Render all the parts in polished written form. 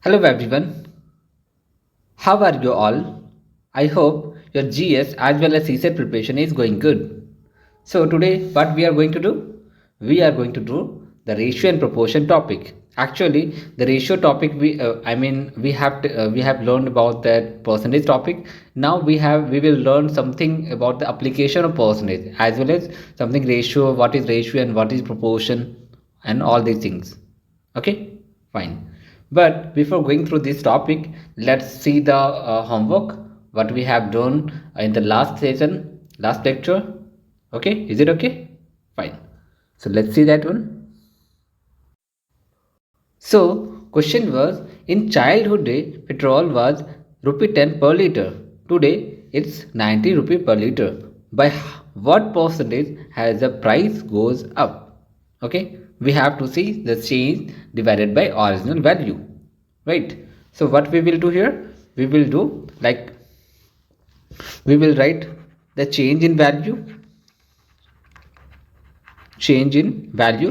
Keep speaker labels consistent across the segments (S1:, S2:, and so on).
S1: Hello everyone, how are you all? I hope your GS as well as CSAT preparation is going good. So today what we are going to do? We are going to do the ratio and proportion topic. Actually, the ratio topic we have learned about that percentage topic. Now we will learn something about the application of percentage as well as something ratio, what is ratio and what is proportion and all these things. Okay, fine. But before going through this topic, let's see the homework what we have done in the last session, last lecture. Okay, is it okay? Fine. So let's see that one. So question was, in childhood day petrol was rupee 10 per liter. Today it's 90 rupee per liter. By what percentage has the price goes up? Okay, we have to see the change divided by original value, right? So what we will do here, we will do like we will write the change in value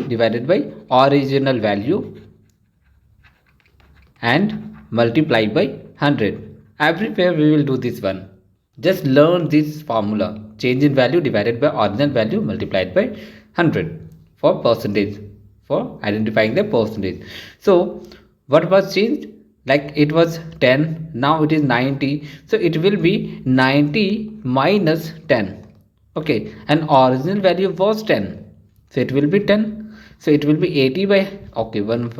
S1: divided by original value and multiply by 100. Everywhere we will do this one. Just learn this formula, change in value divided by original value multiplied by 100 for percentage, for identifying the percentage. So what was changed, like it was 10, now it is 90, so it will be 90 minus 10. Okay, and original value was 10, so it will be 10, so it will be 80 by, okay, one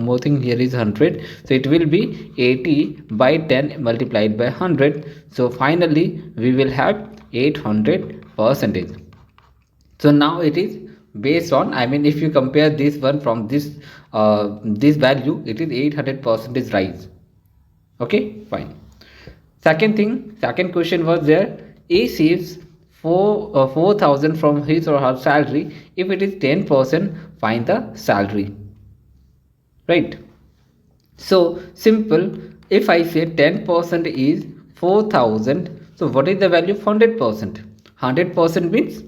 S1: more thing here is 100, so it will be 80 by 10 multiplied by 100, so finally we will have 800 percentage. So now it is based on, if you compare this one from this value, it is 800 percentage rise. Okay, fine. Second question was there, A saves 4,000 from his or her salary. If it is 10%, find the salary, right? So simple, if I say 10% is 4,000, so what is the value of 100%? 100% means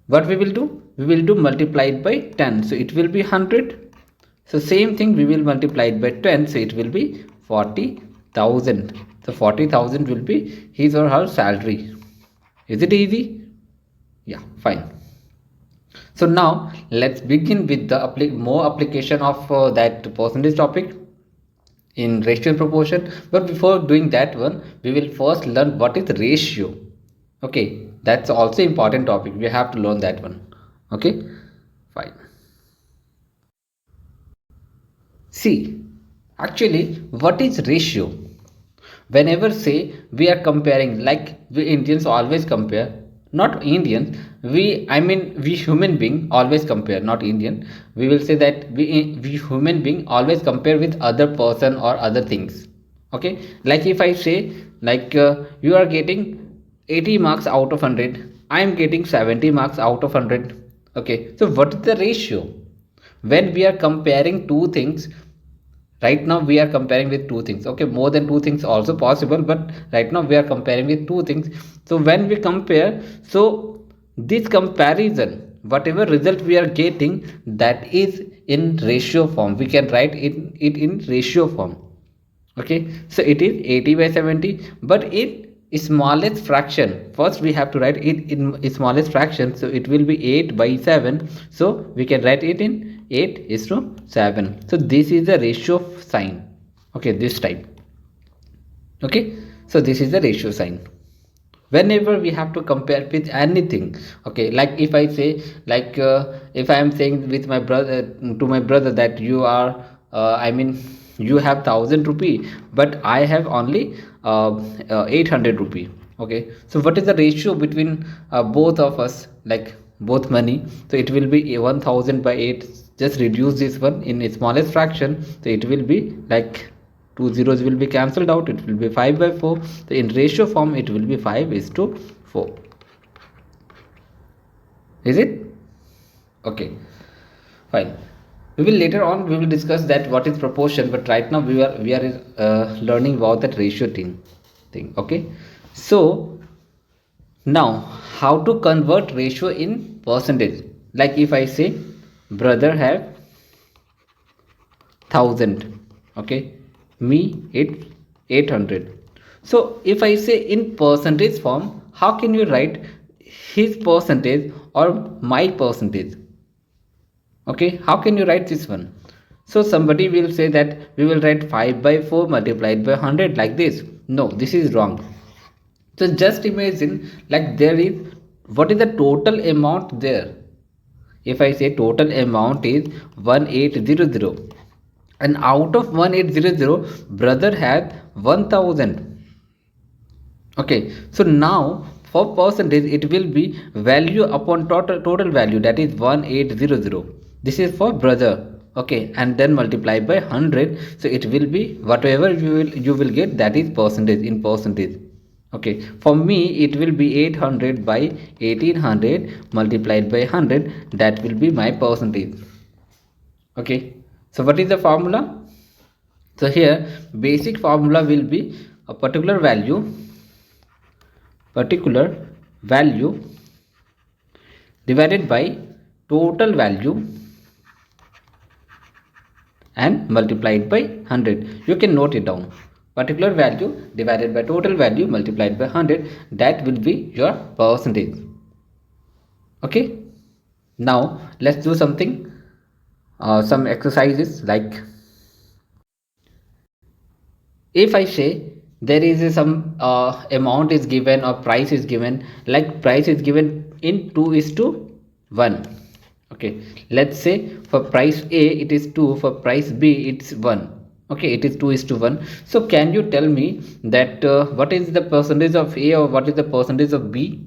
S1: what we will do, we will do multiplied by 10, so it will be 100. So same thing, we will multiply it by 10, so it will be 40,000. So 40,000 will be his or her salary. Is it easy? Yeah, fine. So now let's begin with the more application of that percentage topic in ratio and proportion. But before doing that one, we will first learn what is ratio. Okay, that's also important topic, we have to learn that one. Okay, fine. See, actually what is ratio? Whenever say we are comparing, like we Indians always compare, not Indians, we human being always compare, not Indian. We will say that we human being always compare with other person or other things. Okay, like if I say like you are getting 80 marks out of 100, I am getting 70 marks out of 100. Okay, so what is the ratio when we are comparing two things? Right now we are comparing with two things, okay, more than two things also possible, but right now we are comparing with two things. So when we compare, so this comparison, whatever result we are getting, that is in ratio form, we can write it in ratio form. Okay, so it is 80 by 70, but in smallest fraction, first we have to write it in smallest fraction, so it will be 8 by 7, so we can write it in 8:7. So this is the ratio sign. Okay, this type. Okay, so this is the ratio sign whenever we have to compare with anything. Okay, like if I say, like if I am saying with my brother, to my brother, that you are you have 1,000 rupee, but I have only 800 rupee. Okay, so what is the ratio between both of us, like both money? So it will be 1,000 by 8, just reduce this one in its smallest fraction, so it will be like two zeros will be cancelled out, it will be 5 by 4. So in ratio form it will be 5:4. Is it okay? Fine. We will later on, we will discuss that what is proportion, but right now we are learning about that ratio thing. Okay, so now how to convert ratio in percentage? Like if I say brother have 1,000, Okay, me it's 800. So if I say in percentage form, how can you write his percentage or my percentage? Okay, how can you write this one? So somebody will say that we will write 5 by 4 multiplied by 100 like this. No, this is wrong. So just imagine, like, there is, what is the total amount there? If I say total amount is 1800, and out of 1800 brother had 1000. Okay, so now for percentage it will be value upon total value, that is 1800. This is for brother. Okay, and then multiply by 100, so it will be whatever you will get, that is percentage in percentage. Okay, for me it will be 800 by 1800 multiplied by 100, that will be my percentage. Okay, so what is the formula? So here basic formula will be a particular value divided by total value and multiplied by 100. You can note it down. Particular value divided by total value multiplied by 100, that will be your percentage. Okay, now let's do something, some exercises. Like, if I say there is some amount is given or price is given, like price is given in 2:1. Okay, let's say for price A it is 2, for price B it's 1. Okay, it is 2:1. So can you tell me that what is the percentage of A or what is the percentage of B?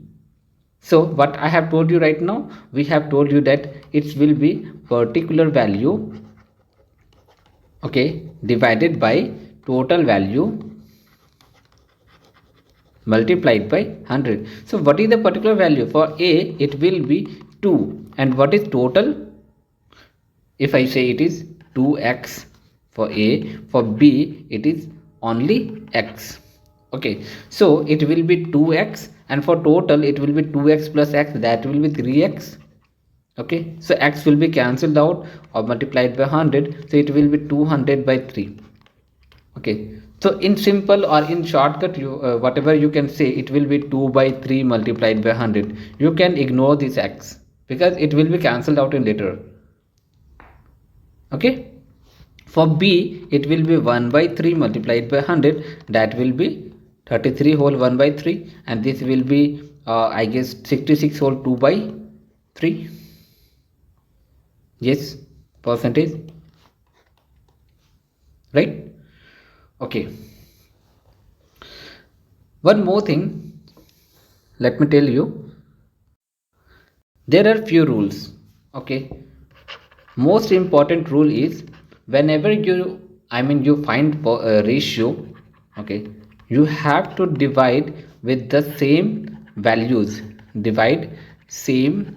S1: So what I have told you right now, we have told you that it will be particular value, okay, divided by total value multiplied by 100. So what is the particular value? For A it will be 2, and what is total? If I say it is 2x for A, for B it is only x. Okay, so it will be 2x, and for total it will be 2x plus x, that will be 3x. Okay, so x will be cancelled out or multiplied by 100, so it will be 200 by 3. Okay, so in simple or in shortcut, you whatever you can say, it will be 2 by 3 multiplied by 100. You can ignore this x because it will be cancelled out in later. Okay, for B it will be 1 by 3 multiplied by 100, that will be 33 whole 1 by 3, and this will be I guess 66 whole 2 by 3. Yes, percentage, right? Okay, one more thing, let me tell you, there are few rules. Okay, most important rule is, whenever you find a ratio, okay, you have to divide with the same values, divide same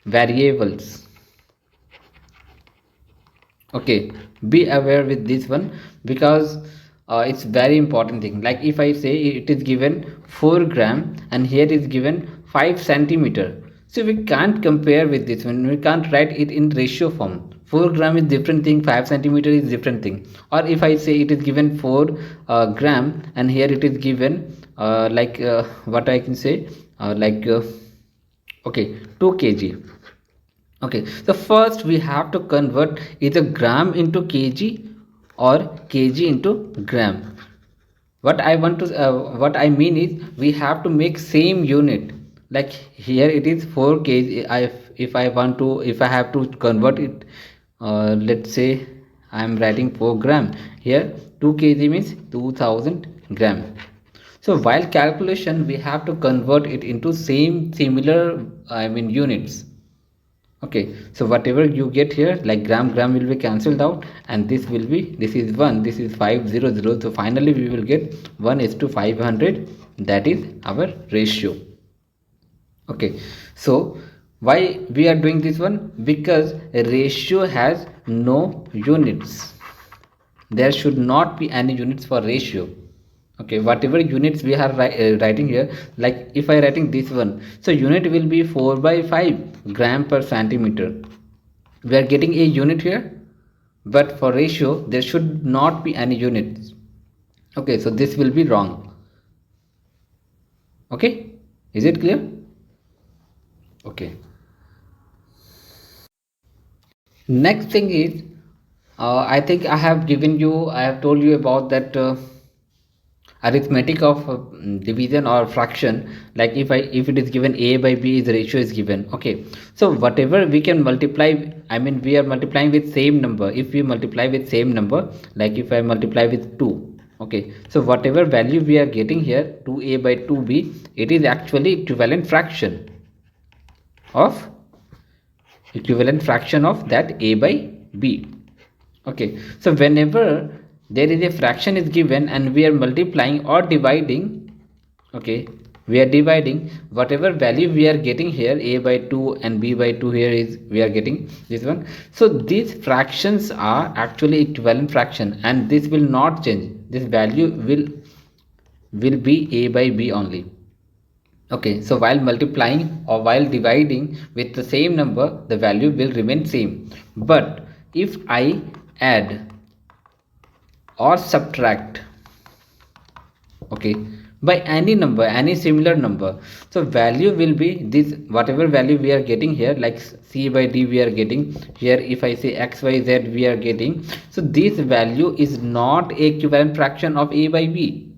S1: variables. Okay, be aware with this one, because it's very important thing. Like, if I say it is given 4 gram and here is given 5 centimeter, so we can't compare with this one, we can't write it in ratio form. 4 gram is different thing, 5 centimeter is different thing. Or if I say it is given 4 gram and here it is given what I can say, okay, 2 kg. Okay, so first we have to convert either gram into kg or kg into gram. What I mean is, we have to make same unit. Like, here it is 4 kg. If I have to convert it, let's say I am writing 4 gram. Here 2 kg means 2000 gram. So while calculation, we have to convert it into similar units. Okay, so whatever you get here, like gram will be cancelled out, and this is 1, this is 500. So finally we will get 1:500, that is our ratio. Okay, so why we are doing this one? Because a ratio has no units. There should not be any units for ratio. Okay, whatever units we are writing here, like if I writing this one, so unit will be 4 by 5 gram per centimeter. We are getting a unit here. but for ratio there should not be any units. Okay, so this will be wrong. Okay, is it clear? Okay, next thing is I think I have told you about that arithmetic of division or fraction. Like if it is given a by b, the ratio is given. Okay, so whatever we can multiply, I mean we are multiplying with same number. If we multiply with same number, like if I multiply with 2, okay, so whatever value we are getting here, 2a by 2b, it is actually of equivalent fraction of that a by b. Okay, so whenever there is a fraction is given and we are multiplying or dividing, okay, we are dividing, whatever value we are getting here, a by 2 and b by 2, here is we are getting this one. So these fractions are actually equivalent fraction and this will not change. This value will be a by b only. Okay, so while multiplying or while dividing with the same number, the value will remain same. But if I add or subtract, okay, by any number, any similar number, so value will be this, whatever value we are getting here, like c by d we are getting here. If I say x y z we are getting, so this value is not equivalent fraction of a by b.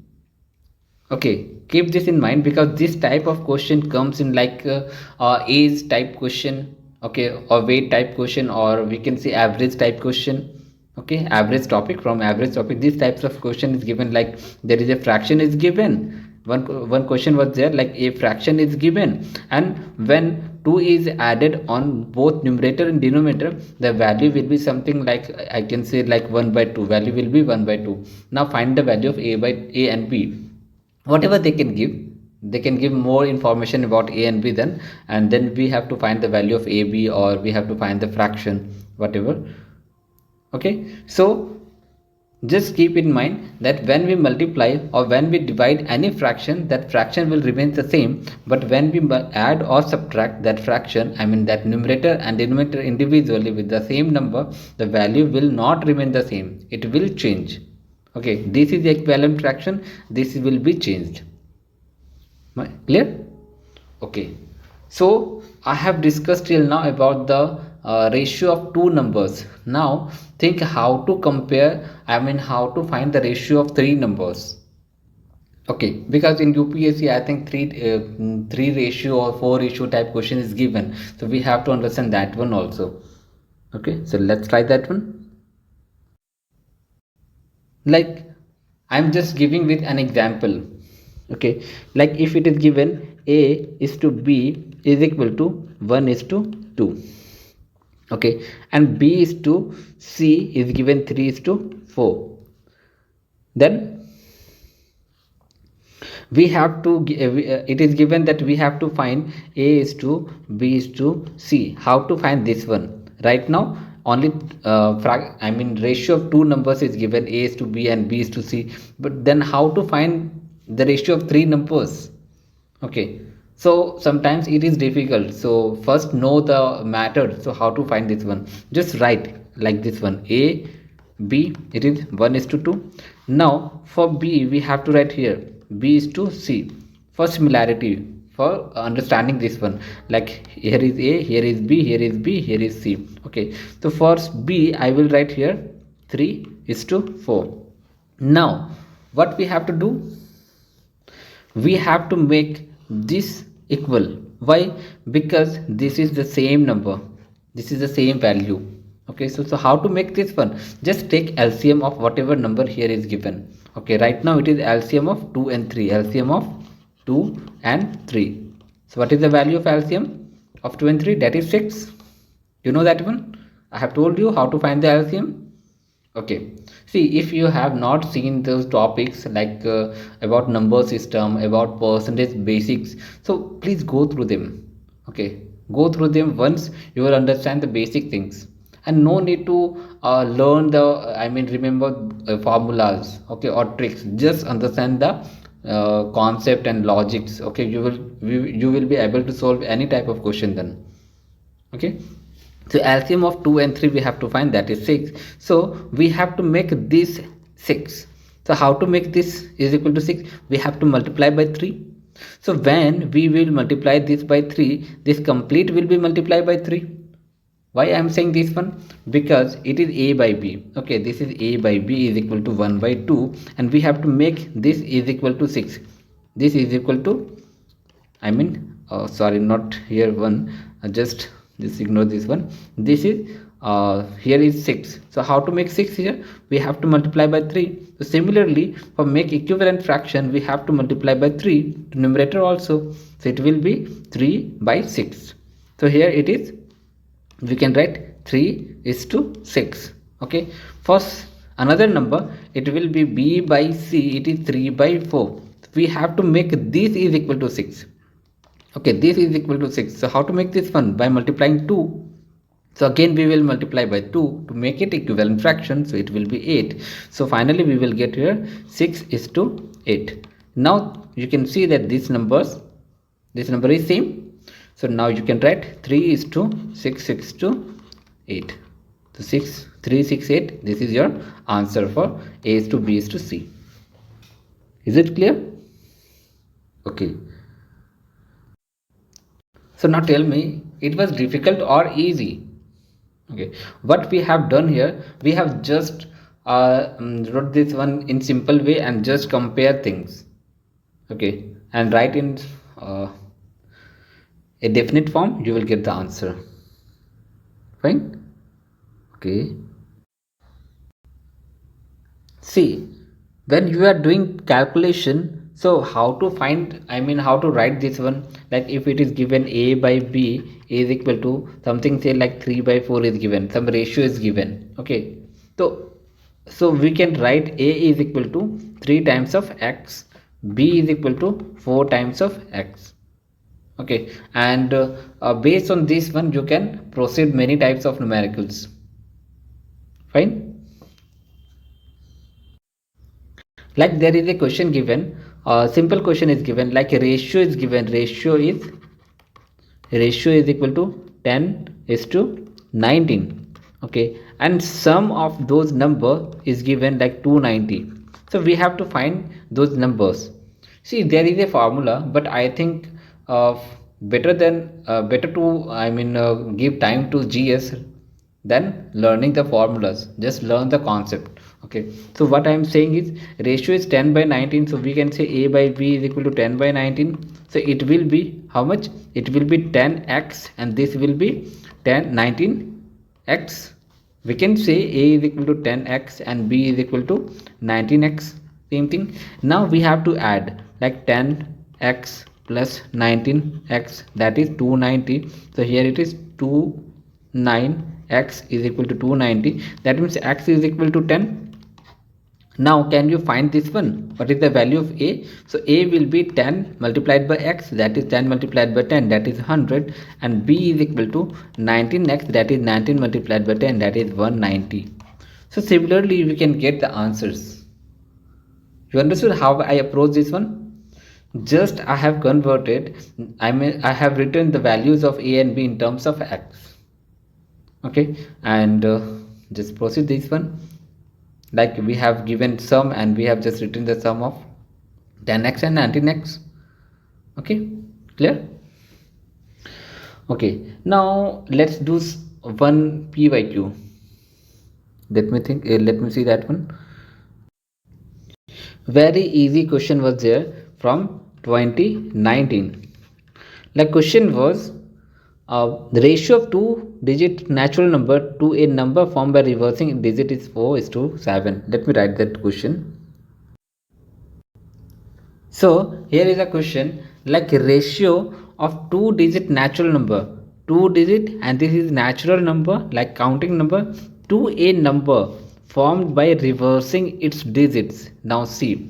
S1: Okay, keep this in mind, because this type of question comes in like age type question, okay, or weight type question, or we can say average type question. Okay, average topic, from average topic these types of question is given. Like there is a fraction is given, one question was there, like a fraction is given, and when 2 is added on both numerator and denominator, the value will be something like, I can say like 1 by 2, value will be 1 by 2. Now find the value of a and b. Whatever they can give, they can give more information about a and b, then and then we have to find the value of a b, or we have to find the fraction, whatever. Okay, so just keep in mind that when we multiply or when we divide any fraction, that fraction will remain the same. But when we add or subtract that fraction, I mean that numerator and denominator individually with the same number, the value will not remain the same, it will change. Okay, this is the equivalent fraction, this will be changed. Clear? Okay, so I have discussed till now about the ratio of two numbers. Now think how to compare, I mean how to find the ratio of three numbers. Okay, because in UPSC I think three ratio or four ratio type question is given, so we have to understand that one also. Okay, so let's try that one. Like I'm just giving with an example. Okay, like if it is given a is to b is equal to 1 is to 2, okay, and b is to c is given 3 is to 4, then we have to it is given that we have to find a is to b is to c. How to find this one? Right now only I mean ratio of two numbers is given, a is to b and b is to c, but then how to find the ratio of three numbers? Okay, so sometimes it is difficult, so first know the method. So how to find this one? Just write like this one, a b, it is 1 is to 2. Now for b we have to write here b is to c for similarity, for understanding this one. Like here is a, here is b, here is b, here is c. Okay, so for b I will write here 3 is to 4. Now what we have to do? We have to make this equal. Why? Because this is the same number, this is the same value. Okay, so how to make this one? Just take LCM of whatever number here is given. Okay, right now it is LCM of 2 and 3, LCM of 2 and 3. So what is the value of LCM of 2 and 3? That is 6. You know that one? I have told you how to find the LCM. Okay, see, if you have not seen those topics like about number system, about percentage basics, so please go through them. Okay, go through them. Once you will understand the basic things, and no need to learn the, I mean remember formulas, okay, or tricks. Just understand the concept and logics. Okay, you will be able to solve any type of question then. Okay, So LCM of 2 and 3 we have to find, that is 6. So we have to make this 6. So how to make this is equal to 6? We have to multiply by 3. So when we will multiply this by 3, this complete will be multiplied by 3. Why I am saying this one? Because it is a by b. Okay, this is a by b is equal to 1 by 2, and we have to make this is equal to 6. This is equal to, sorry, not here 1, just ignore this one. This is here is 6. So how to make 6 here? We have to multiply by 3. So similarly, for make equivalent fraction, we have to multiply by 3 to numerator also. So it will be 3 by 6. So here it is, we can write 3 is to 6. Okay, first another number, it will be b by c, it is 3 by 4. We have to make this is equal to 6. Okay, this is equal to 6. So how to make this one? By multiplying 2. So again we will multiply by 2 to make it equivalent fraction. So it will be 8. So finally we will get here 6 is to 8. Now you can see that this number is same. So now you can write 3 is to 6, 6 to 8. So 6, 3, 6, 8. This is your answer for A is to B is to C. Is it clear? Okay. So now tell me, it was difficult or easy? Okay, what we have done here, we have just wrote this one in simple way and just compare things. Okay, and write in a definite form, you will get the answer. Fine. Okay, see, when you are doing calculation, so how to find, how to write this one? Like if it is given a by b is equal to something, say like 3 by 4 is given, some ratio is given. Okay, so we can write a is equal to 3 times of x, b is equal to 4 times of x. Okay, and based on this one you can proceed many types of numericals. Fine. Like there is a question given, simple question is given, like a ratio is given, ratio is equal to 10 is to 19. Okay, and sum of those number is given like 290. So we have to find those numbers. See, there is a formula, but I think better to give time to GS than learning the formulas. Just learn the concept. Okay, so what I am saying is ratio is 10 by 19, so we can say a by b is equal to 10 by 19. So it will be how much? It will be 10x, and this will be 19x. We can say a is equal to 10x and b is equal to 19x. Same thing. Now we have to add like 10x plus 19x, that is 290. So here it is 29x is equal to 290. That means x is equal to 10. Now can you find this one? What is the value of a? So a will be 10 multiplied by x, that is 10 multiplied by 10, that is 100, and b is equal to 19x, that is 19 multiplied by 10, that is 190. So similarly we can get the answers. You understood how I approach this one? Just I have converted, I have written the values of a and b in terms of x. Okay, and just proceed this one. Like we have given sum and we have just written the sum of 10x and 19x. Okay, clear? Okay, now let's do one PYQ. Let me see that one. Very easy question was there from 2019. Like question was the ratio of 2-digit natural number to a number formed by reversing digit is 4:7. Let me write that question. So here is a question, like ratio of 2-digit natural number, 2-digit, and this is natural number like counting number, to a number formed by reversing its digits. Now see,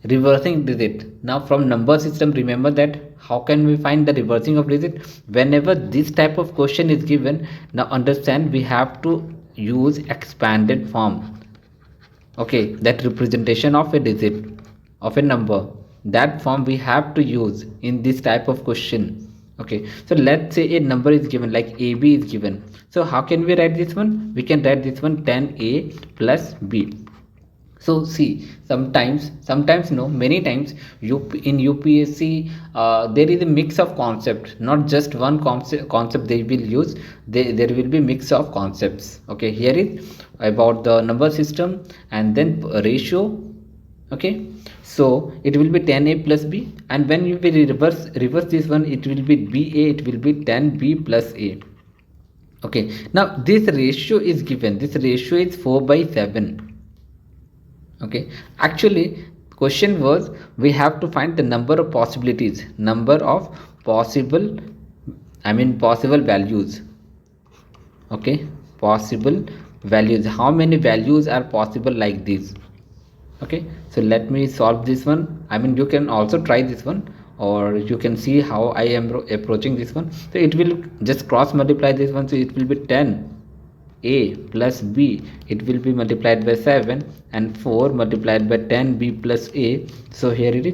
S1: reversing digit. Now from number system, remember that how can we find the reversing of digit? Whenever this type of question is given, now understand we have to use expanded form. Okay, that representation of a digit of a number, that form we have to use in this type of question. Okay, so let's say a number is given, like AB is given. So how can we write this one? We can write this one 10A plus B. So see, sometimes no, many times in UPSC there is a mix of concept, not just one concept they will use. There will be mix of concepts. Okay, here is about the number system and then ratio. Okay, so it will be 10A plus B, and when you will reverse this one, it will be BA, it will be 10B plus A. Okay, now this ratio is given, this ratio is 4/7. Okay, actually question was we have to find the number of possibilities, number of possible possible values. Okay, possible values, how many values are possible like this. Okay, so let me solve this one. You can also try this one, or you can see how I am approaching this one. So it will just cross multiply this one, so it will be 10A plus B, it will be multiplied by 7, and 4 multiplied by 10B plus A. So here it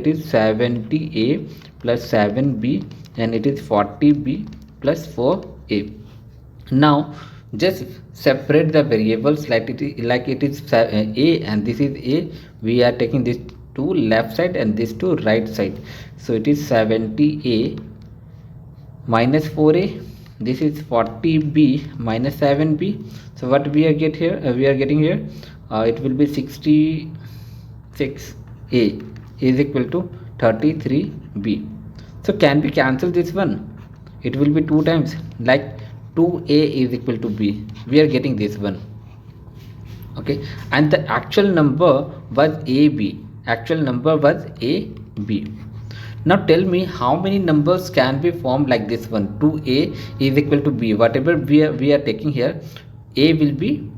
S1: is 70A plus 7B, and it is 40B plus 4A. Now just separate the variables like it is A, and this is A. We are taking this to left side and this to right side. So it is 70A minus 4A. This is 40B minus 7B. So what we are getting here, it will be 66A is equal to 33B. So can we cancel this one? It will be 2 times, like 2A is equal to B. We are getting this one. Okay, and the actual number was AB. Actual number was AB. Now tell me how many numbers can be formed like this one. 2A is equal to B. Whatever we are taking here, A will be,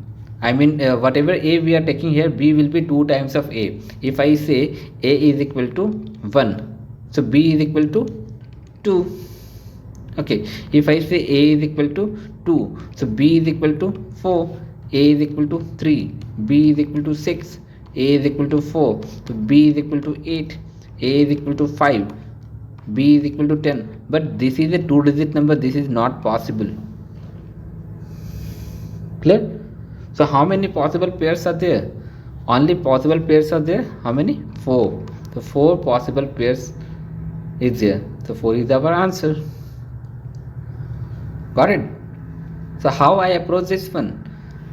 S1: whatever A we are taking here, B will be 2 times of A. If I say A is equal to 1, so B is equal to 2. Okay, if I say A is equal to 2, so B is equal to 4, A is equal to 3, B is equal to 6, A is equal to 4, so B is equal to 8, A is equal to 5, B is equal to 10. But this is a 2-digit number, this is not possible. Clear? So how many possible pairs are there? Only possible pairs are there. How many? 4. So 4 possible pairs is there. So 4 is our answer. Got it? So how I approach this one?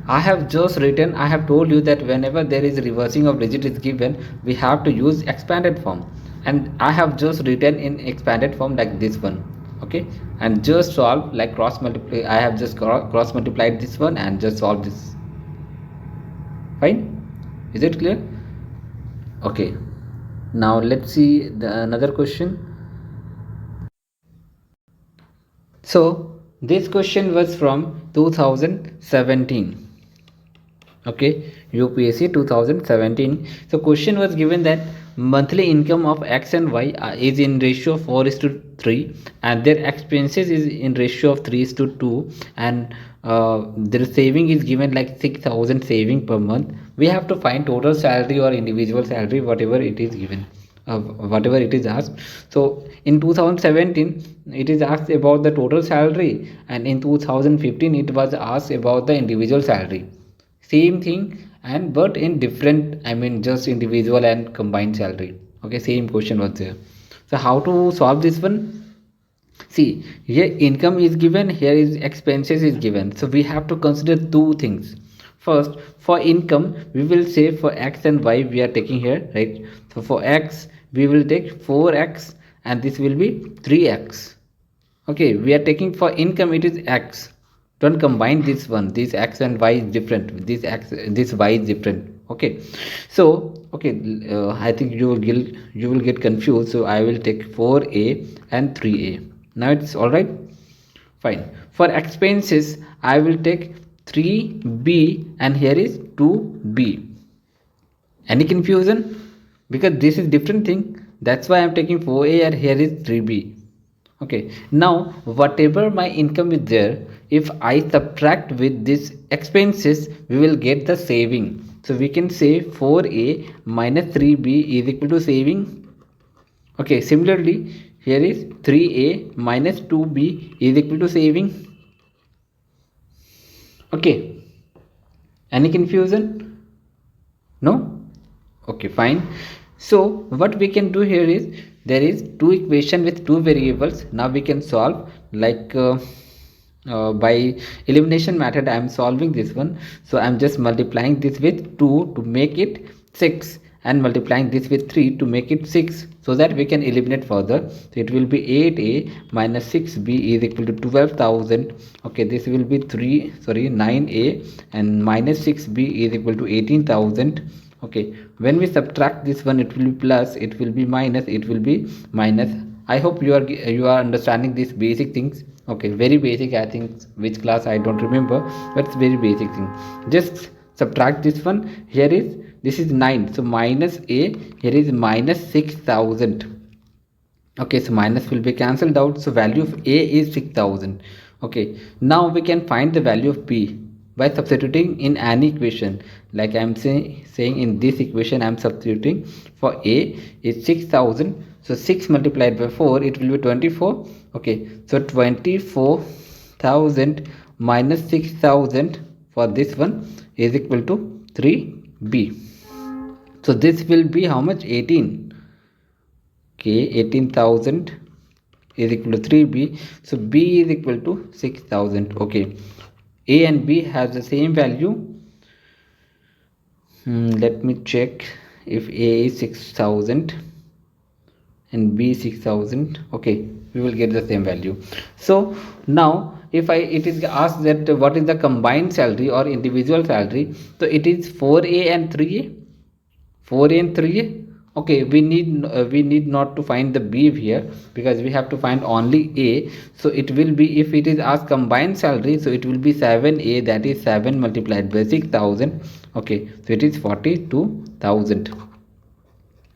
S1: I have just written, I have told you that whenever there is reversing of digit is given, we have to use expanded form, and I have just written in expanded form like this one. Okay, and just solve like cross multiply. I have just cross multiplied this one and just solve this. Fine? Is it clear? Okay, now let's see another question. So this question was from 2017. Okay, UPSC 2017. So question was given that monthly income of X and Y is in ratio 4:3, and their expenses is in ratio of 3:2, and their saving is given like 6,000 saving per month. We have to find total salary or individual salary, whatever it is given, whatever it is asked. So in 2017 it is asked about the total salary, and in 2015 it was asked about the individual salary. Same thing, and but in different, just individual and combined salary. Okay, same question was there. So how to solve this one? See, here income is given, here is expenses is given. So we have to consider 2 things. First, for income we will say for X and Y we are taking here, right? So for X we will take 4X, and this will be 3X. Okay, we are taking for income, it is X. Don't combine this one, this X and Y is different, this Y is different. Okay, so okay, I think you will get confused, so I will take 4A and 3A. Now it's all right. Fine. For expenses I will take 3B, and here is 2B. Any confusion? Because this is different thing, that's why I'm taking 4A, and here is 3B. Okay, now whatever my income is there, if I subtract with this expenses, we will get the saving. So we can say 4A minus 3B is equal to saving. Okay, similarly here is 3a minus 2b is equal to saving. Okay, any confusion? No? Okay, fine. So what we can do here is, there is two equation with two variables. Now we can solve like by elimination method. I am solving this one. So I am just multiplying this with 2 to make it 6, and multiplying this with 3 to make it 6, so that we can eliminate further. So it will be 8a minus 6b is equal to 12,000. Okay, this will be 9a and minus 6b is equal to 18,000. Okay, when we subtract this one, it will be plus, it will be minus, it will be minus. I hope you are understanding these basic things. Okay, very basic. I think which class I don't remember, but it's very basic thing. Just subtract this one. Here is, this is 9, so minus a, here is minus 6,000. Okay, so minus will be cancelled out, so value of a is 6,000. Okay, now we can find the value of b by substituting in any equation. Like I am saying in this equation, I am substituting for a is 6,000, so 6 multiplied by 4, it will be 24. Okay, so 24,000 minus 6,000 for this one is equal to 3b. So this will be how much? 18. Okay, 18,000 is equal to 3b. So b is equal to 6,000. Okay, a and b has the same value. Let me check if a is 6,000 and b 6,000. Okay, we will get the same value. So now if it is asked that what is the combined salary or individual salary, so it is 4a and 3a. 4a and 3a. Okay, we need not to find the b here, because we have to find only a. So it will be, if it is asked combined salary, so it will be 7a, that is 7 multiplied by 6,000. Okay, so it is 42,000.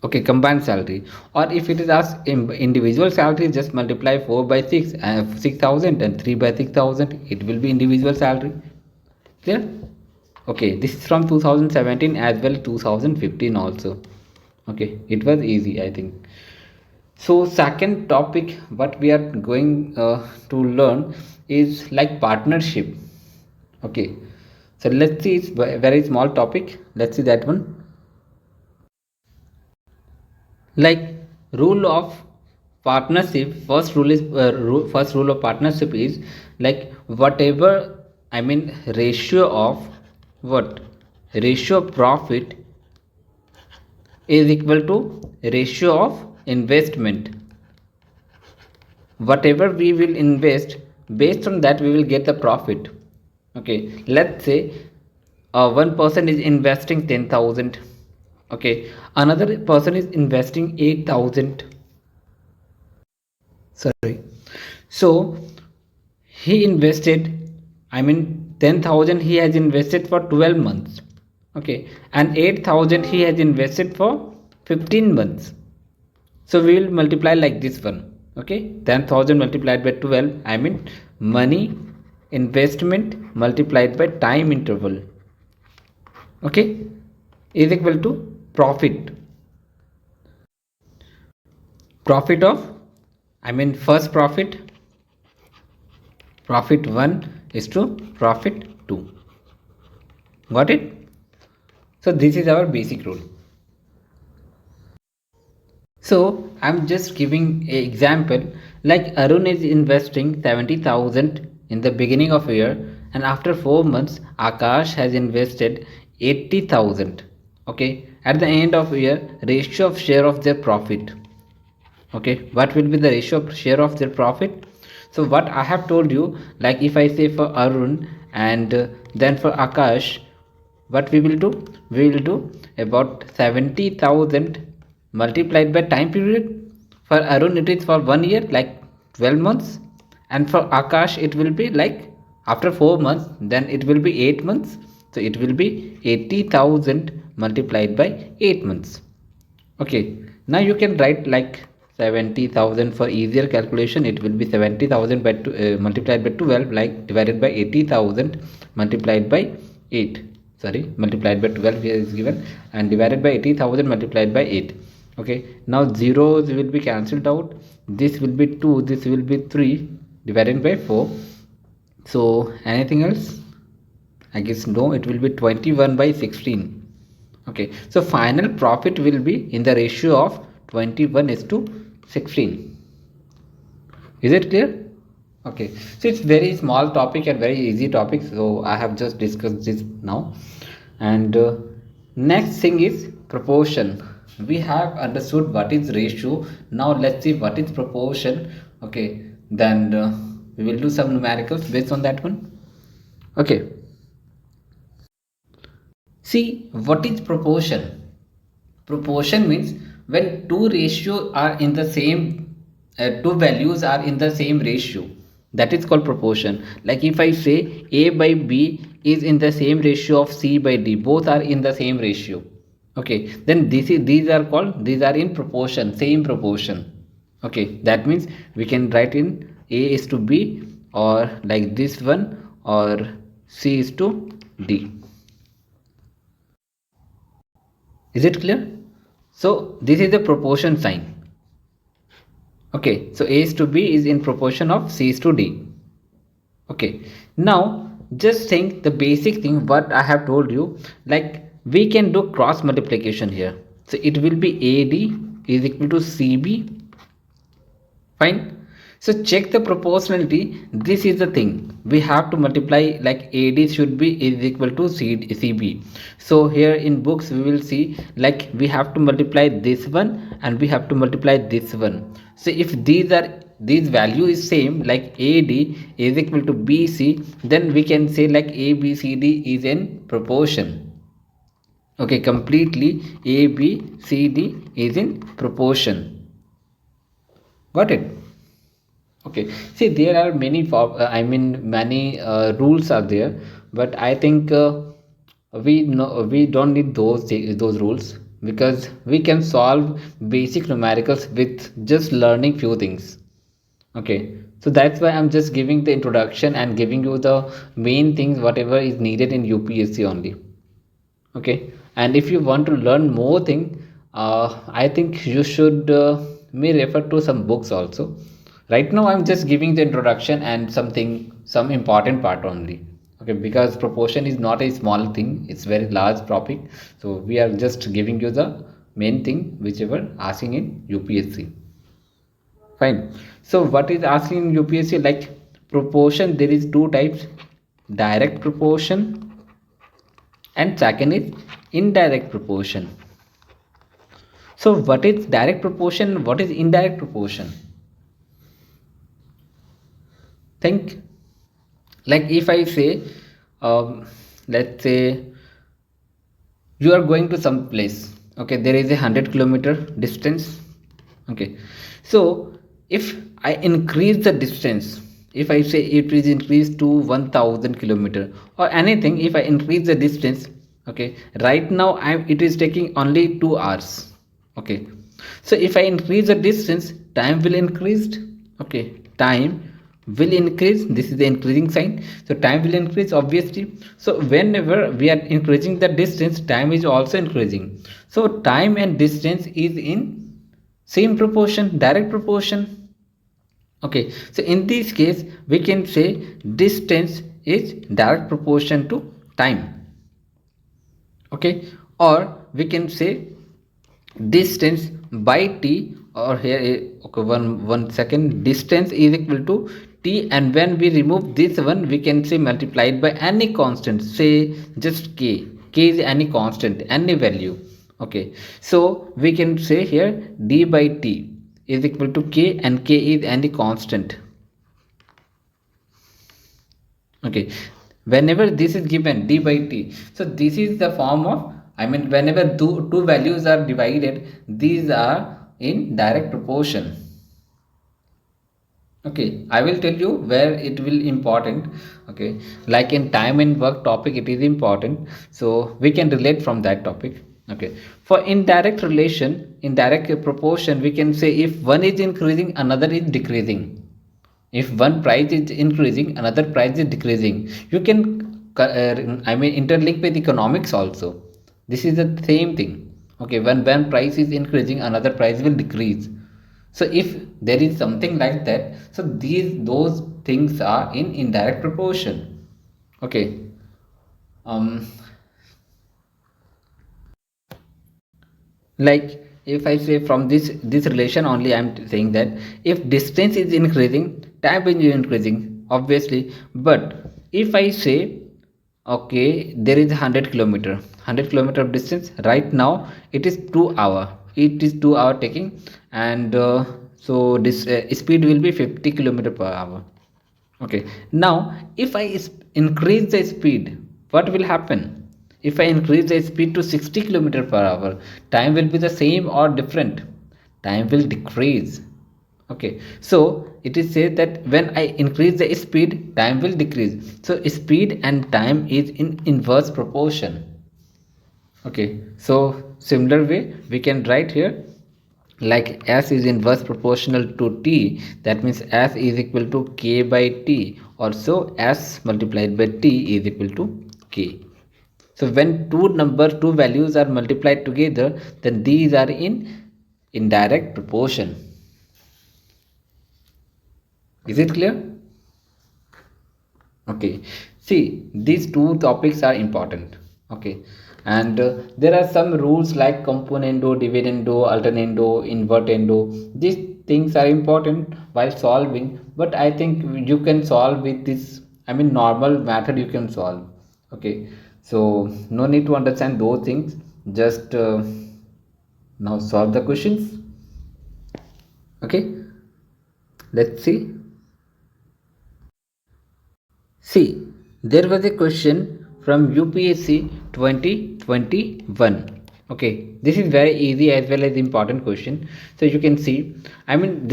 S1: Okay, combined salary. Or if it is asked individual salary, just multiply 4 by 6 6,000 and 3 by 6,000, it will be individual salary. Clear? Okay, this is from 2017 as well 2015 also. Okay, it was easy, I think. So second topic what we are going to learn is like partnership. Okay, so let's see, it's a very small topic. Let's see that one. Like rule of partnership, first rule of partnership is like whatever, I mean ratio of what? Ratio of profit is equal to ratio of investment. Whatever we will invest, based on that we will get the profit. Okay, let's say one person is investing 10,000. Okay, another person is investing 8,000. Sorry, so he invested, I mean 10,000 he has invested for 12 months. Okay, and 8,000 he has invested for 15 months. So we will multiply like this one. Okay, 10,000 multiplied by 12, I mean money investment multiplied by time interval. Okay, is equal to profit of, I mean first profit 1 is to profit 2. Got it? So this is our basic rule. So I'm just giving an example. Like Arun is investing 70,000 in the beginning of year, and after 4 months Akash has invested 80,000. Okay, at the end of year, ratio of share of their profit. Okay, what will be the ratio of share of their profit? So what I have told you, like if I say for Arun and then for Akash, what we will do? We will do about 70,000 multiplied by time period. For Arun it is for 1 year, like 12 months, and for Akash it will be like after 4 months, then it will be 8 months. So it will be 80,000 multiplied by 8 months. Okay, now you can write like 70,000 for easier calculation. It will be 70,000 by multiplied by 12, like divided by 80,000 multiplied by 8. Sorry, multiplied by 12 here is given, and divided by 80,000 multiplied by 8. Okay, now zeros will be cancelled out. This will be 2, this will be 3 divided by 4. So anything else? I guess no, it will be 21 by 16. Okay, so final profit will be in the ratio of 21 is to 16. Is it clear? Okay, so it's very small topic and very easy topic, so I have just discussed this now. And next thing is proportion. We have understood what is ratio. Now let's see what is proportion. Okay, then we will do some numericals based on that one. Okay, see what is proportion. Proportion means when two ratios are in the same two values are in the same ratio, that is called proportion. Like if I say a by b is in the same ratio of c by d, both are in the same ratio. Okay, then these are called, these are in proportion, same proportion. Okay, that means we can write in a is to b, or like this one, or c is to d. Is it clear? So this is the proportion sign. Okay, so a is to b is in proportion of c is to d. Okay, now just think the basic thing what I have told you, like we can do cross multiplication here. So it will be AD is equal to CB. Fine. So check the proportionality. This is the thing. We have to multiply, like AD should be is equal to CB. So here in books we will see like we have to multiply this one and we have to multiply this one. So if these value is same, like AD is equal to BC, then we can say like ABCD is in proportion. Okay, completely ABCD is in proportion. Got it? Okay, see there are many many rules are there, but I think we don't need those rules, because we can solve basic numericals with just learning few things. Okay, so that's why I'm just giving the introduction and giving you the main things whatever is needed in UPSC only. Okay, and if you want to learn more thing, I think you should may refer to some books also. Right now I'm just giving the introduction and some important part only. Okay, because proportion is not a small thing, it's very large topic, so we are just giving you the main thing whichever asking in UPSC. Fine. So what is asking in UPSC, like proportion, there is two types: direct proportion and second is indirect proportion. So what is direct proportion, what is indirect proportion? Think, like if I say let's say you are going to some place. Okay, there is a 100-kilometer distance. Okay, so if I increase the distance, if I say it is increased to 1000 kilometer or anything, if I increase the distance, okay, right now it is taking only 2 hours. Okay, so if I increase the distance, time will increase. Okay, time will increase, this is the increasing sign, so time will increase obviously. So whenever we are increasing the distance, time is also increasing, so time and distance is in same proportion, direct proportion. Okay, so in this case we can say distance is direct proportion to time. Okay, or we can say distance by t, or here okay, one second, distance is equal to t, and when we remove this one we can say multiplied by any constant, say just k is any constant, any value. Okay, so we can say here d by t is equal to k, and k is any constant. Okay, whenever this is given d by t, so this is the form of, whenever two values are divided, these are in direct proportion. Okay, I will tell you where it will important. Okay, like in time and work topic it is important, so we can relate from that topic. Okay, for indirect relation, indirect proportion, we can say if one is increasing, another is decreasing. If one price is increasing, another price is decreasing, you can interlink with economics also. This is the same thing. Okay, when price is increasing, another price will decrease. So if there is something like that, so those things are in indirect proportion. Okay. um like if I say from this relation only, I'm saying that if distance is increasing, time is increasing obviously. But if I say, okay, there is 100 kilometer of distance right now, it is 2 hour, it is 2 hour taking. And so this speed will be 50 kilometer per hour. Okay, now if I increase the speed, what will happen? If I increase the speed to 60 kilometer per hour, time will be the same or different? Time will decrease. Okay, so it is said that when I increase the speed, time will decrease. So speed and time is in inverse proportion. Okay, so similar way we can write here, like s is inverse proportional to t, that means s is equal to k by t. Also s multiplied by t is equal to k. So when two values are multiplied together, then these are in indirect proportion. Is it clear? Okay, see, these two topics are important. Okay, and there are some rules like componendo, dividendo, alternando, invertendo. These things are important while solving, but I think you can solve with this, I mean normal method you can solve. Okay, so no need to understand those things, just now solve the questions. Okay, let's see. See, there was a question from UPSC 2021. Okay, this is very easy as well as important question. So you can see, I mean,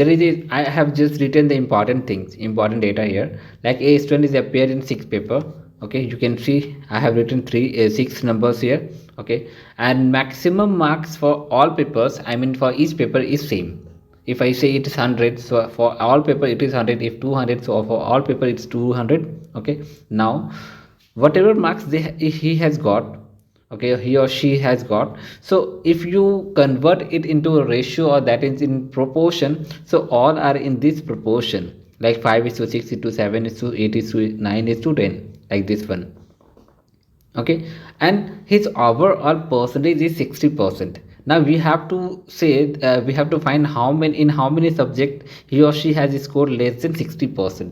S1: I have just written the important things, important data here. Like a student is appeared in 6 paper. Okay, you can see I have written 6 numbers here. Okay, and maximum marks for all papers, I mean for each paper is same. If I say it is 100, so for all paper it is 100. If 200, so for all paper it's 200. Okay, now whatever marks he has got, okay, he or she has got, so if you convert it into a ratio, or that is in proportion, so all are in this proportion, like 5 is to 6 is to 7 is to 8 is to 9 is to 10, like this one. Okay, and his overall percentage is 60%. Now we have to say, we have to find how many subject he or she has scored less than 60%.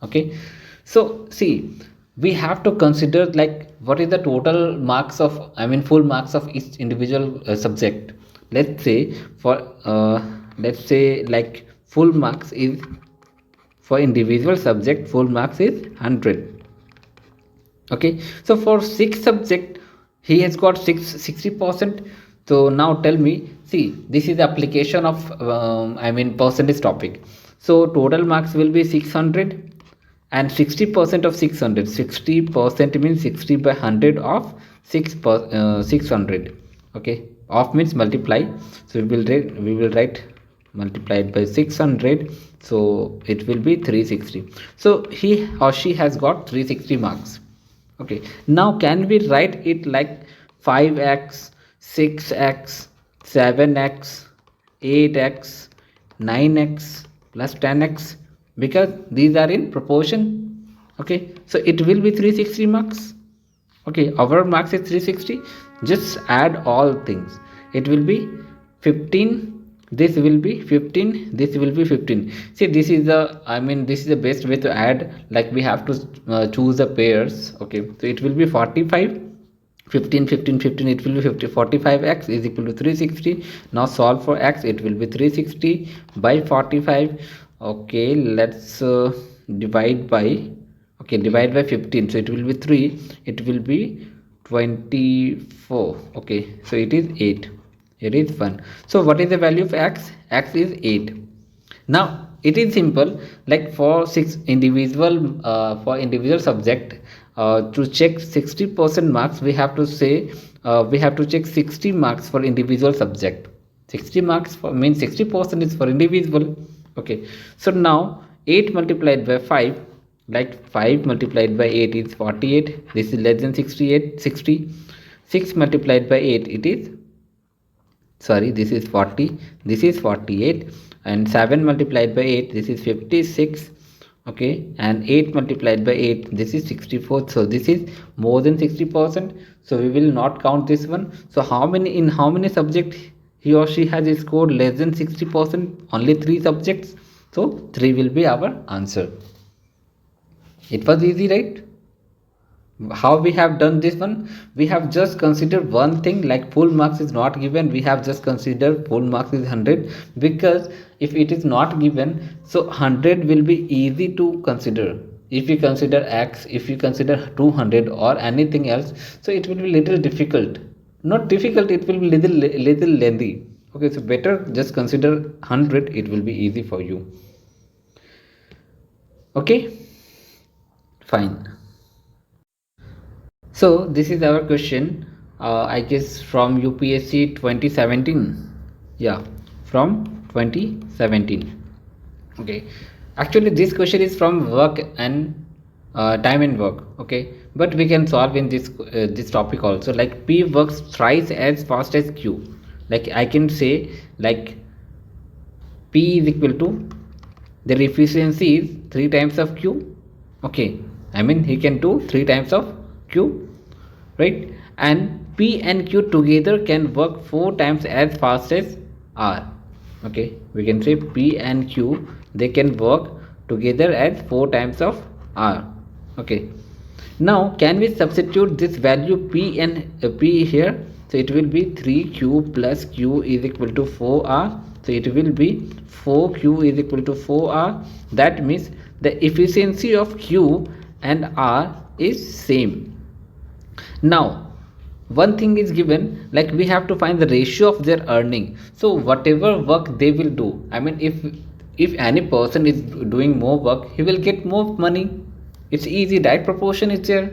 S1: Okay, so see, we have to consider like what is the total marks of, I mean full marks of each individual subject. Let's say for let's say like full marks is, for individual subject full marks is 100. Okay, so for 6 subject he has got 60%. So now tell me, see, this is the application of I mean percentage topic. So total marks will be 600, and 60% of 600, 60% means 60 by 100 of 600. Okay, of means multiply, so we will write multiplied by 600, so it will be 360. So he or she has got 360 marks. Okay, now can we write it like 5x, 6x, 7x, 8x, 9x plus 10x, because these are in proportion. Okay, so it will be 360 marks. Okay, our marks is 360. Just add all things, it will be 15, this will be 15, this will be 15. See, this is the, I mean this is the best way to add, like we have to choose the pairs. Okay, so it will be 45, 15, 15, 15, it will be 50. 45x is equal to 360. Now solve for x, it will be 360 by 45. Okay, let's divide by, okay, divide by 15, so it will be 3, it will be 24. Okay, so it is 8, it is 1. So what is the value of x? X is 8. Now it is simple, like for for individual subject, to check 60% marks, we have to say, we have to check 60 marks for individual subject. 60 marks for means 60% is for individual. Okay, so now 8 multiplied by 5, like 5 multiplied by 8 is 48, this is less than 68, 60. 6 multiplied by 8, it is sorry, this is 40, this is 48, and 7 multiplied by 8, this is 56. Okay, and 8 multiplied by 8, this is 64. So this is more than 60%, so we will not count this one. So how many subjects he or she has scored less than 60%? Only 3 subjects, so 3 will be our answer. It was easy, right? How we have done this one? We have just considered one thing, like full marks is not given, we have just considered full marks is 100, because if it is not given, so 100 will be easy to consider. If you consider x, if you consider 200 or anything else, so it will be little difficult. Not difficult, it will be little lengthy. Okay, so better just consider 100, it will be easy for you. Okay, fine. So this is our question, I guess from UPSC 2017. Yeah, from 2017. Okay, actually this question is from work and time and work. Okay, but we can solve in this topic also. Like P works thrice as fast as Q. Like I can say, like P is equal to, their efficiency is 3 times of Q. Okay, I mean he can do 3 times of Q, right? And P and Q together can work 4 times as fast as R. Okay, we can say P and Q, they can work together as 4 times of R. Okay, now can we substitute this value P and P here? So it will be 3Q plus Q is equal to 4R. So it will be 4Q is equal to 4R. That means the efficiency of Q and R is same. Now one thing is given, like we have to find the ratio of their earning. So whatever work they will do, I mean if any person is doing more work, he will get more money. It's easy, direct proportion is there.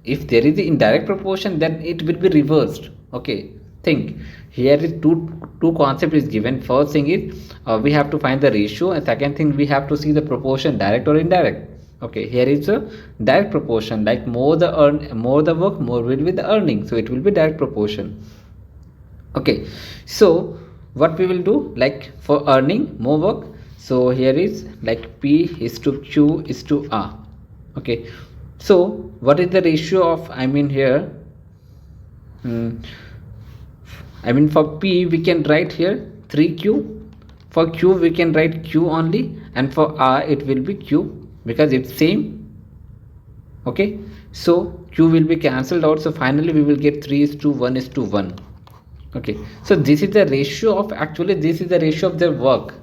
S1: If there is the indirect proportion, then it will be reversed. Okay, think here is two concept is given. First thing is we have to find the ratio, and second thing we have to see the proportion, direct or indirect. Okay, here is a direct proportion, like more the work, more will be the earning, so it will be direct proportion. Okay, so what we will do, like for earning more work, so here is like P is to Q is to R. Okay, so what is the ratio of, I mean here I mean for P we can write here 3Q, for Q we can write Q only, and for R it will be Q, because it's same. Okay, so Q will be cancelled out, so finally we will get 3 is to 1 is to 1. Okay, so this is the ratio of, actually this is the ratio of their work.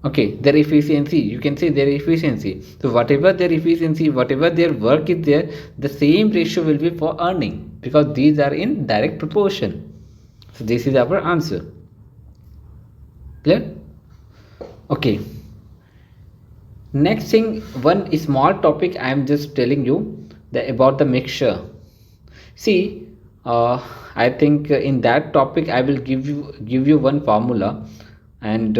S1: Okay, their efficiency, you can say their efficiency. So whatever their efficiency, whatever their work is there, the same ratio will be for earning, because these are in direct proportion. So this is our answer. Clear? Okay, next thing, one small topic I am just telling you about the mixture. See, I think in that topic I will give you one formula, and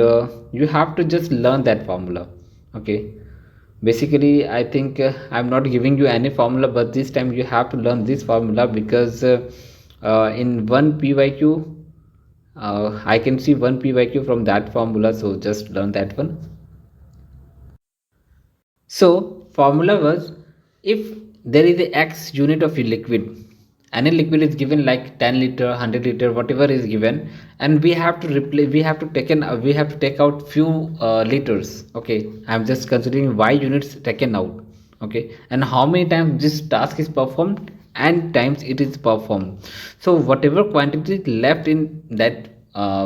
S1: you have to just learn that formula. Okay, basically I think I'm not giving you any formula, but this time you have to learn this formula, because in one PYQ I can see one PYQ from that formula, so just learn that one. So formula was, if there is a X unit of a liquid, any liquid is given like 10 liter, 100 liter, whatever is given, and we have to replace, we have to take out few liters. Okay, I'm just considering Y units taken out. Okay, and how many times this task is performed, and times it is performed. So whatever quantity is left in that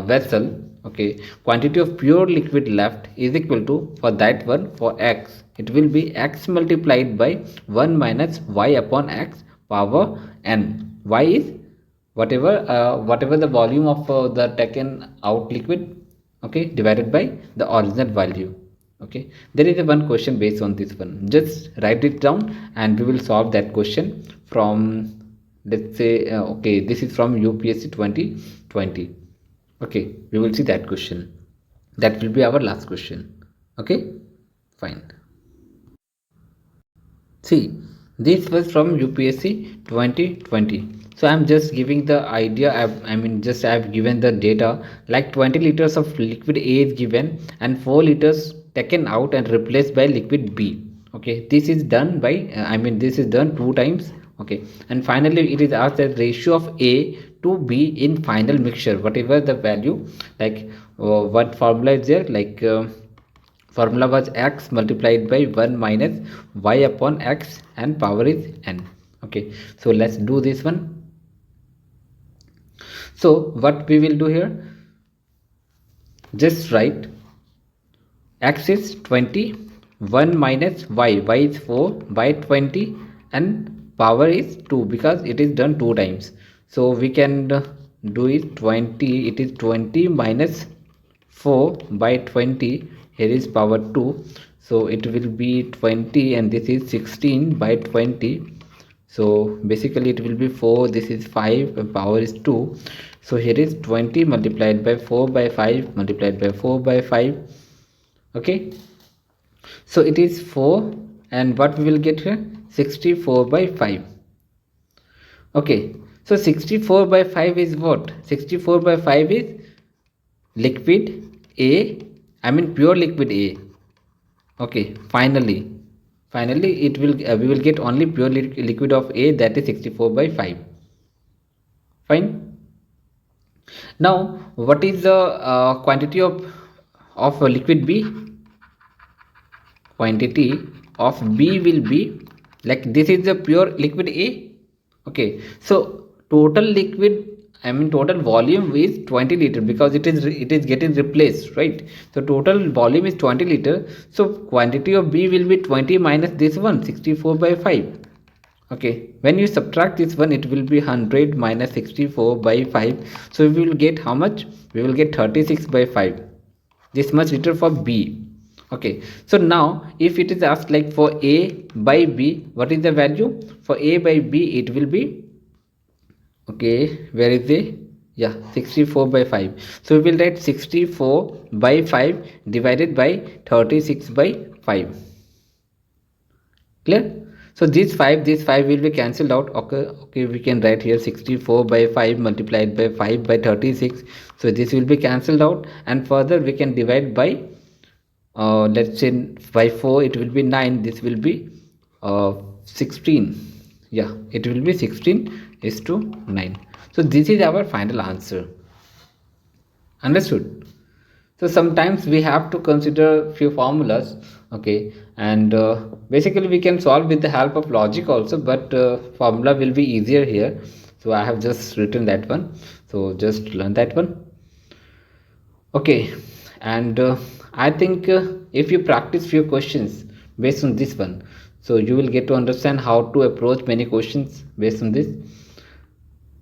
S1: vessel, okay, quantity of pure liquid left is equal to, for that one, for X it will be X multiplied by 1 minus Y upon X power n. Y is whatever the volume of the taken out liquid, okay, divided by the original value. Okay, there is a one question based on this one. Just write it down and we will solve that question from, let's say okay, this is from UPSC 2020. Okay, we will see that question. That will be our last question. Okay, fine. See, this was from UPSC 2020. So I'm just giving the idea. I've given the data, like 20 liters of liquid A is given and 4 liters taken out and replaced by liquid B. Okay, this is done by this is done 2 times. Okay, and finally it is asked that ratio of A to B in final mixture, whatever the value, like what formula is there, like formula was x multiplied by 1 minus y upon x and power is n. Okay, so let's do this one. So what we will do here, just write x is 20, 1 minus y is 4 by 20 and power is 2 because it is done 2 times. So we can do it 20, it is 20 minus 4 by 20, here is power 2, so it will be 20 and this is 16 by 20. So basically it will be 4, this is 5 and power is 2. So here is 20 multiplied by 4 by 5 multiplied by 4 by 5. Okay, so it is 4 and what we will get here, 64 by 5. Okay, so 64 by 5 is what? 64 by 5 is liquid A, pure liquid A. Okay, finally it will we will get only pure liquid of A, that is 64 by 5. Fine. Now what is the quantity of liquid B? Quantity of B will be, like this is the pure liquid A. Okay, so total liquid, total volume is 20 liter because it is getting replaced, right? So total volume is 20 liter. So quantity of B will be 20 minus this one, 64 by 5. Okay, when you subtract this one, it will be 100 minus 64 by 5. So we will get how much? We will get 36 by 5. This much liter for B. Okay, so now if it is asked like for A by B, what is the value? For A by B, it will be, okay, where is A? Yeah, 64 by 5. So we will write 64 by 5 divided by 36 by 5. Clear? So this 5 will be cancelled out. Okay, we can write here 64 by 5 multiplied by 5 by 36. So this will be cancelled out, and further we can divide by let's say by 4, it will be 9, this will be 16. Yeah, it will be 16 is to 9. So this is our final answer. Understood? So sometimes we have to consider few formulas. Okay, and basically we can solve with the help of logic also, but formula will be easier here. So I have just written that one, so just learn that one. Okay, and I think if you practice few questions based on this one, so you will get to understand how to approach many questions based on this.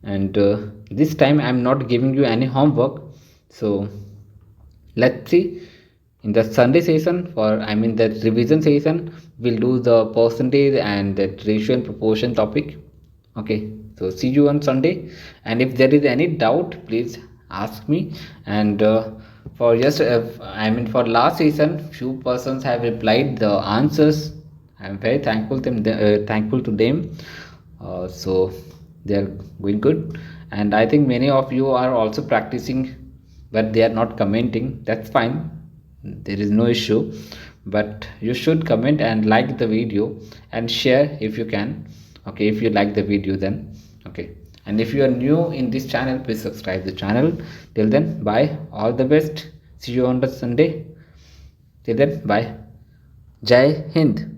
S1: And this time I am not giving you any homework, so let's see in the Sunday session, for the revision session, we'll do the percentage and that ratio and proportion topic. Okay, so see you on Sunday, and if there is any doubt, please ask me. And for just for last session, few persons have replied the answers. I'm very thankful to them. So they are going good, and I think many of you are also practicing, but they are not commenting. That's fine, there is no issue, but you should comment and like the video and share if you can. Okay, if you like the video, then okay, and if you are new in this channel, please subscribe the channel. Till then, bye, all the best, see you on the Sunday. Till then, bye, Jai Hind.